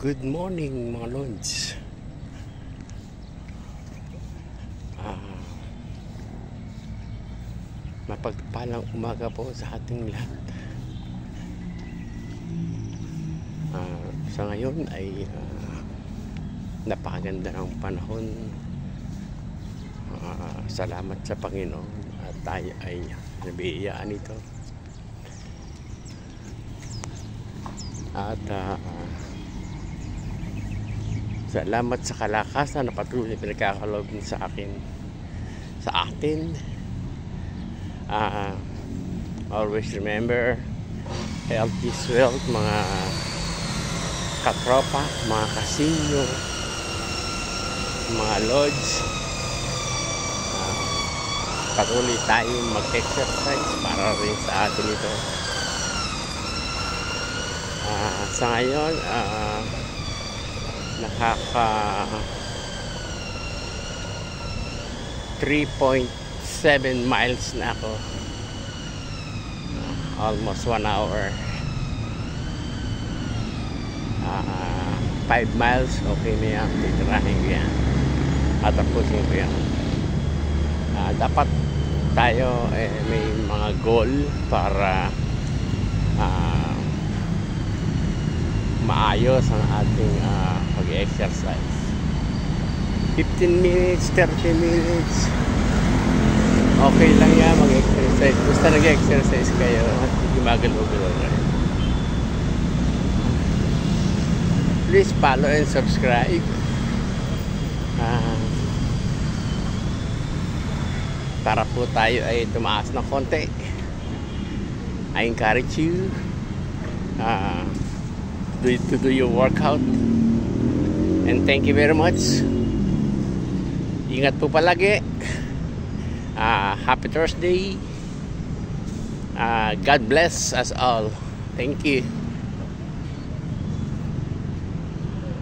Good morning mga lods. Mapagpalang umaga po sa ating lahat. Sa ngayon ay napakaganda ng panahon. Salamat sa Panginoon at tayo ay nabiyayaan ito. At salamat sa kalakasan na patuloy pinagkakaloob sa atin. Always remember, health is wealth, mga katropa, mga kasinyo, mga lodge. Patuloy tayo mag-exercise para rin sa atin ito. Sa ngayon, nakaka 3.7 miles na ako. Almost 1 hour. 5 miles, okay na yan. Titirahin ko yan. At tapusin ko yan. Dapat tayo may mga goal para maayos ang ating pag-exercise. 15 minutes, 30 minutes, okay lang yan mag-exercise. Basta nag-exercise kayo at gumagalaw-galaw kayo. Please follow and subscribe. Para po tayo ay tumaas ng konti. I encourage you to do your workout, and thank you very much. Ingat po palagi. Happy Thursday. God bless us all. Thank you.